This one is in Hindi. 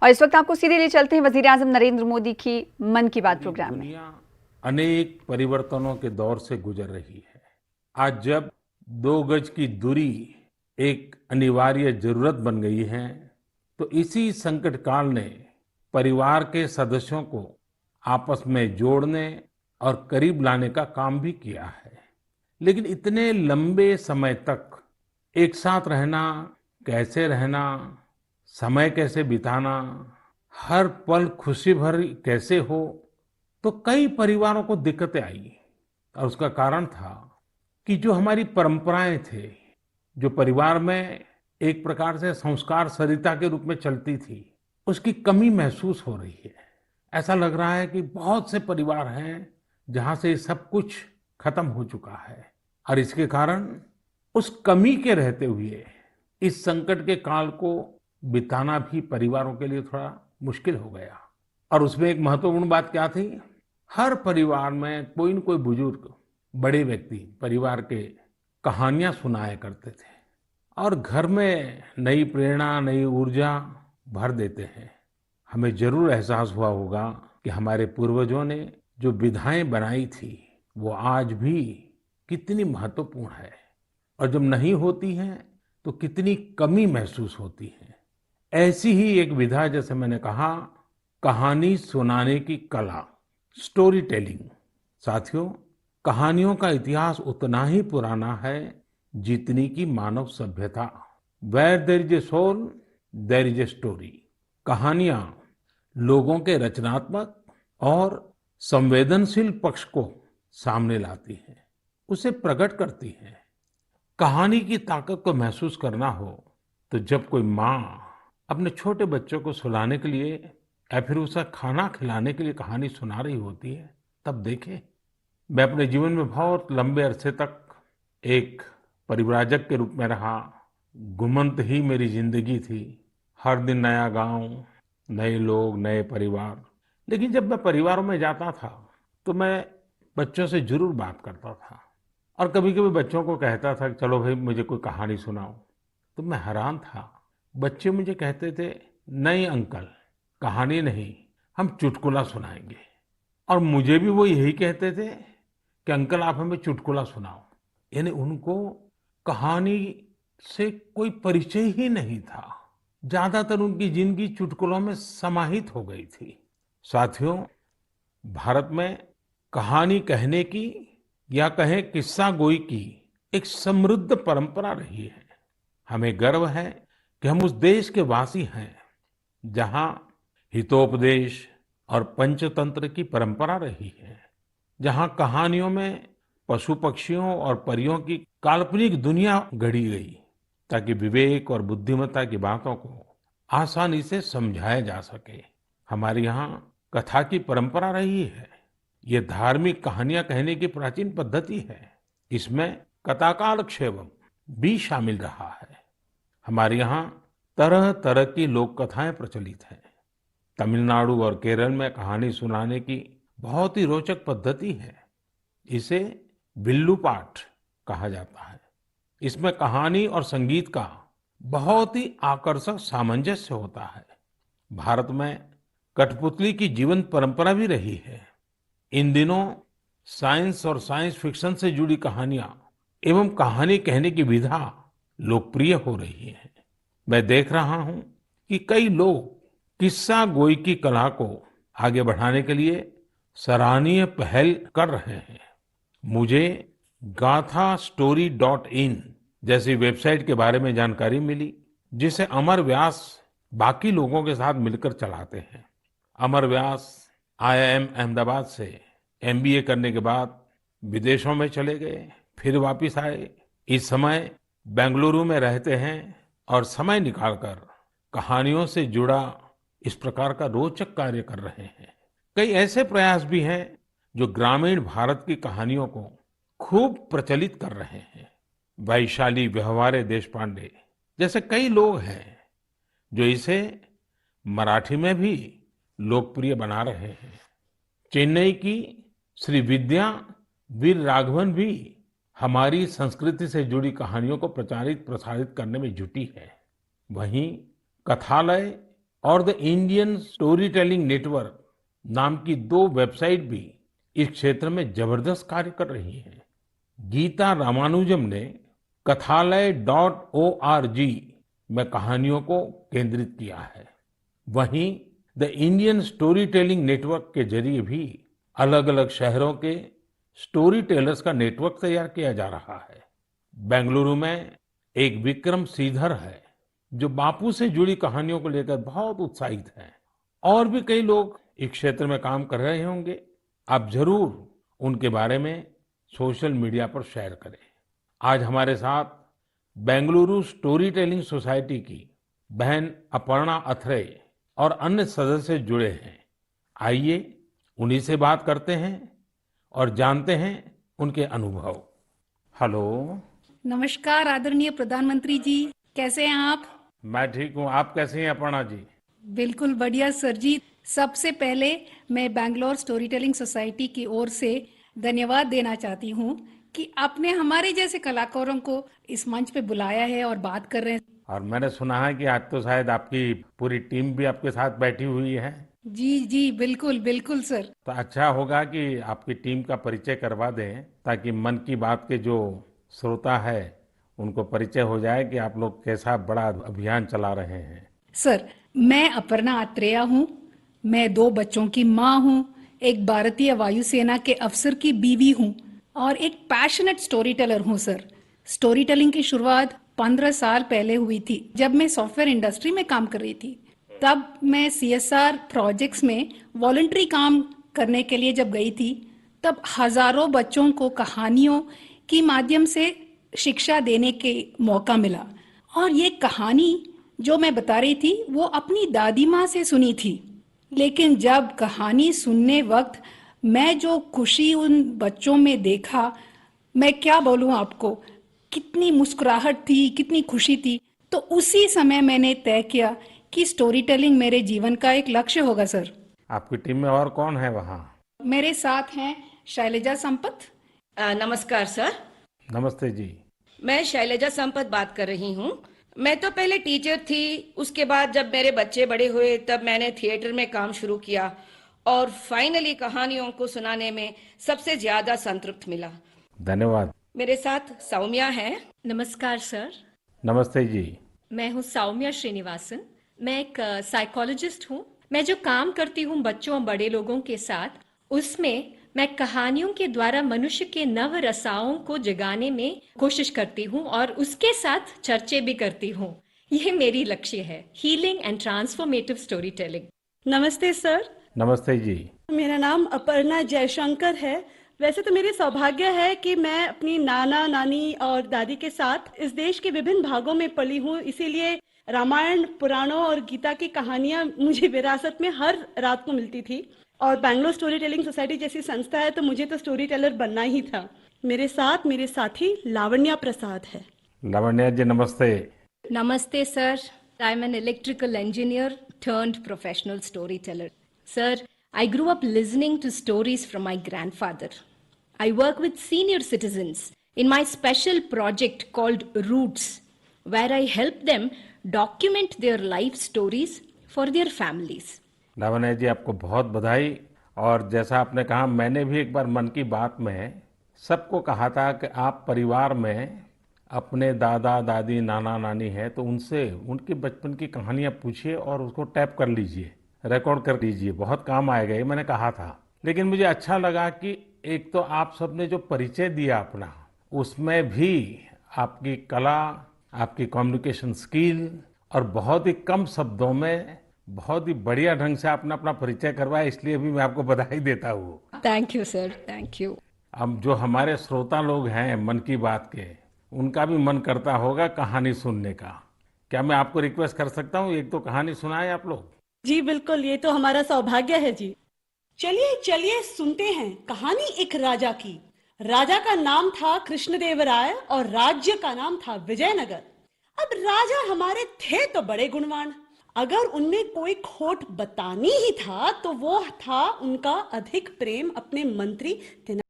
और इस वक्त आपको सीधे ले चलते हैं वजीर आजम नरेंद्र मोदी की मन की बात प्रोग्राम में। दुनिया अनेक परिवर्तनों के दौर से गुजर रही है। आज जब 2 गज की दूरी एक अनिवार्य जरूरत बन गई है, तो इसी संकट काल ने परिवार के सदस्यों को आपस में जोड़ने और करीब लाने का काम भी किया है। लेकिन इतने लंबे समय तक एक साथ रहना, कैसे रहना, समय कैसे बिताना, हर पल खुशी भरी कैसे हो, तो कई परिवारों को दिक्कतें आई। और उसका कारण था कि जो हमारी परंपराएं थे, जो परिवार में एक प्रकार से संस्कार सरिता के रूप में चलती थी, उसकी कमी महसूस हो रही है। ऐसा लग रहा है कि बहुत से परिवार हैं जहां से सब कुछ खत्म हो चुका है, और इसके कारण उस कमी के रहते हुए इस संकट के काल को बिताना भी परिवारों के लिए थोड़ा मुश्किल हो गया। और उसमें एक महत्वपूर्ण बात क्या थी? हर परिवार में कोई न कोई बुजुर्ग, बड़े व्यक्ति परिवार के कहानियां सुनाया करते थे और घर में नई प्रेरणा, नई ऊर्जा भर देते हैं। हमें जरूर एहसास हुआ होगा कि हमारे पूर्वजों ने जो विधाएं बनाई थी, वो आज भी कितनी महत्वपूर्ण है, और जब नहीं होती हैं तो कितनी कमी महसूस होती है। ऐसी ही एक विधा, जैसे मैंने कहा, कहानी सुनाने की कला, स्टोरी टेलिंग। साथियों, कहानियों का इतिहास उतना ही पुराना है जितनी की मानव सभ्यता। Where there is a soul, there is a story. कहानियां लोगों के रचनात्मक और संवेदनशील पक्ष को सामने लाती हैं, उसे प्रकट करती हैं। कहानी की ताकत को महसूस करना हो तो जब कोई माँ अपने छोटे बच्चों को सुलाने के लिए या फिर उसे खाना खिलाने के लिए कहानी सुना रही होती है, तब देखें। मैं अपने जीवन में बहुत लंबे अरसे तक एक परिव्राजक के रूप में रहा। घुमंत ही मेरी जिंदगी थी। हर दिन नया गांव, नए लोग, नए परिवार। लेकिन जब मैं परिवारों में जाता था तो मैं बच्चों से जरूर बात करता था, और कभी कभी बच्चों को कहता था कि चलो भाई मुझे कोई कहानी सुनाओ। तो मैं हैरान था। बच्चे मुझे कहते थे, नहीं अंकल, कहानी नहीं, हम चुटकुला सुनाएंगे। और मुझे भी वो यही कहते थे कि अंकल आप हमें चुटकुला सुनाओ। यानी उनको कहानी से कोई परिचय ही नहीं था। ज्यादातर उनकी जिंदगी चुटकुलों में समाहित हो गई थी। साथियों, भारत में कहानी कहने की या कहें किस्सा गोई की एक समृद्ध परंपरा रही है। हमें गर्व है कि हम उस देश के वासी हैं जहां हितोपदेश और पंचतंत्र की परंपरा रही है, जहां कहानियों में पशु पक्षियों और परियों की काल्पनिक दुनिया गढ़ी गई ताकि विवेक और बुद्धिमत्ता की बातों को आसानी से समझाया जा सके। हमारे यहाँ कथा की परंपरा रही है। ये धार्मिक कहानियां कहने की प्राचीन पद्धति है। इसमें कथाकाल क्षेवम भी शामिल रहा है। हमारे यहाँ तरह तरह की लोक कथाएं प्रचलित हैं। तमिलनाडु और केरल में कहानी सुनाने की बहुत ही रोचक पद्धति है। इसे विल्लू पाठ कहा जाता है। इसमें कहानी और संगीत का बहुत ही आकर्षक सामंजस्य होता है। भारत में कठपुतली की जीवंत परंपरा भी रही है। इन दिनों साइंस और साइंस फिक्शन से जुड़ी कहानियां एवं कहानी कहने की विधा लोकप्रिय हो रही है। मैं देख रहा हूं कि कई लोग किस्सा गोई की कला को आगे बढ़ाने के लिए सराहनीय पहल कर रहे हैं। मुझे gaathastory.in जैसी वेबसाइट के बारे में जानकारी मिली, जिसे अमर व्यास बाकी लोगों के साथ मिलकर चलाते हैं। अमर व्यास आईआईएम अहमदाबाद से एमबीए करने के बाद विदेशों में चले गए, फिर वापस आए। इस समय बेंगलुरु में रहते हैं और समय निकालकर कहानियों से जुड़ा इस प्रकार का रोचक कार्य कर रहे हैं। कई ऐसे प्रयास भी हैं जो ग्रामीण भारत की कहानियों को खूब प्रचलित कर रहे हैं। वैशाली व्यवहारे देशपांडे जैसे कई लोग हैं जो इसे मराठी में भी लोकप्रिय बना रहे हैं। चेन्नई की श्री विद्या वीर राघवन भी हमारी संस्कृति से जुड़ी कहानियों को प्रचारित प्रसारित करने में जुटी है। वहीं कथालय और the Indian story telling network नाम की दो वेबसाइट भी इस क्षेत्र में जबरदस्त कार्य कर रही हैं। गीता रामानुजम ने kathalaya.org में कहानियों को केंद्रित किया है। वहीं the Indian story telling network के जरिए भी अलग अलग शहरों के स्टोरी टेलर्स का नेटवर्क तैयार किया जा रहा है। बेंगलुरु में एक विक्रम श्रीधर है जो बापू से जुड़ी कहानियों को लेकर बहुत उत्साहित हैं। और भी कई लोग इस क्षेत्र में काम कर रहे होंगे। आप जरूर उनके बारे में सोशल मीडिया पर शेयर करें। आज हमारे साथ बेंगलुरु स्टोरी टेलिंग सोसाइटी की बहन अपर्णा अथरे और अन्य सदस्य जुड़े हैं। आइए उन्हीं से बात करते हैं और जानते हैं उनके अनुभव। हेलो। नमस्कार आदरणीय प्रधानमंत्री जी, कैसे हैं आप? मैं ठीक हूँ, आप कैसे हैं अपर्णा जी? बिल्कुल बढ़िया सर जी। सबसे पहले मैं बैंगलोर स्टोरी टेलिंग सोसाइटी की ओर से धन्यवाद देना चाहती हूँ कि आपने हमारे जैसे कलाकारों को इस मंच पे बुलाया है और बात कर रहे हैं। और मैंने सुना है कि आज तो शायद आपकी पूरी टीम भी आपके साथ बैठी हुई है। जी जी बिल्कुल बिल्कुल सर। तो अच्छा होगा कि आपकी टीम का परिचय करवा दें ताकि मन की बात के जो श्रोता है उनको परिचय हो जाए कि आप लोग कैसा बड़ा अभियान चला रहे हैं। सर, मैं अपर्णा अत्रेया हूँ। मैं 2 बच्चों की माँ हूँ, एक भारतीय वायुसेना के अफसर की बीवी हूँ और एक पैशनेट स्टोरी टेलर हूँ सर। स्टोरी टेलिंग की शुरुआत 15 साल पहले हुई थी जब मैं सॉफ्टवेयर इंडस्ट्री में काम कर रही थी। तब मैं CSR प्रोजेक्ट्स में वॉलंटरी काम करने के लिए जब गई थी, तब हजारों बच्चों को कहानियों की माध्यम से शिक्षा देने के मौका मिला। और ये कहानी जो मैं बता रही थी वो अपनी दादी माँ से सुनी थी। लेकिन जब कहानी सुनने वक्त मैं जो खुशी उन बच्चों में देखा, मैं क्या बोलूँ आपको, कितनी मुस्कुराहट थी, कितनी खुशी थी। तो उसी समय मैंने तय किया कि स्टोरी टेलिंग मेरे जीवन का एक लक्ष्य होगा सर। आपकी टीम में और कौन है वहाँ? मेरे साथ हैं शैलजा संपत। नमस्कार सर। नमस्ते जी। मैं शैलजा संपत बात कर रही हूँ। मैं तो पहले टीचर थी, उसके बाद जब मेरे बच्चे बड़े हुए तब मैंने थिएटर में काम शुरू किया और फाइनली कहानियों को सुनाने में सबसे ज्यादा संतृप्त मिला। धन्यवाद। मेरे साथ सौम्या है। नमस्कार सर। नमस्ते जी। मैं हूँ सौम्या श्रीनिवासन। मैं एक साइकोलॉजिस्ट हूँ। मैं जो काम करती हूँ बच्चों और बड़े लोगों के साथ, उसमें मैं कहानियों के द्वारा मनुष्य के नव रसाओं को जगाने में कोशिश करती हूँ और उसके साथ चर्चे भी करती हूँ। ये मेरी लक्ष्य है, healing and transformative story telling. नमस्ते सर। नमस्ते जी। मेरा नाम अपर्णा जयशंकर है। वैसे तो मेरे सौभाग्य है कि मैं अपनी नाना नानी और दादी के साथ इस देश के विभिन्न भागों में पली हूँ, इसीलिए रामायण, पुराणों और गीता की कहानियां मुझे विरासत में हर रात को मिलती थी। और बैंगलोर स्टोरी टेलिंग सोसाइटी जैसी संस्था है तो मुझे तो स्टोरी टेलर बनना ही था। मेरे साथ मेरे साथी लावण्या प्रसाद है। लावण्या जी नमस्ते। नमस्ते sir. I am an electrical engineer turned professional storyteller. Sir, I grew up listening to stories from my grandfather. I work with senior citizens in my special project called Roots, where I help them document their life stories for their families. Lavanya ji आपको बहुत बधाई। और जैसा आपने कहा, मैंने भी एक बार मन की बात में सबको कहा था कि आप परिवार में अपने दादा दादी नाना नानी है तो उनसे उनके बचपन की कहानियां पूछिए और उसको टैप कर लीजिए, रिकॉर्ड कर लीजिए, बहुत काम आएगा, ये मैंने कहा था। लेकिन मुझे अच्छा लगा कि एक तो आप सबने जो परिचय दिया अपना, उसमें भी आपकी कला, आपकी कम्युनिकेशन स्किल और बहुत ही कम शब्दों में बहुत ही बढ़िया ढंग से आपने अपना परिचय करवाया, इसलिए भी मैं आपको बधाई देता हूँ। Thank you sir, thank you. अब जो हमारे श्रोता लोग हैं मन की बात के, उनका भी मन करता होगा कहानी सुनने का। क्या मैं आपको रिक्वेस्ट कर सकता हूँ, एक तो कहानी सुनाएं आप लोग? जी बिल्कुल, ये तो हमारा सौभाग्य है जी। चलिए चलिए सुनते हैं कहानी एक राजा की। राजा का नाम था कृष्णदेवराय और राज्य का नाम था विजयनगर। अब राजा हमारे थे तो बड़े गुणवान, अगर उनमें कोई खोट बतानी ही था तो वो था उनका अधिक प्रेम अपने मंत्री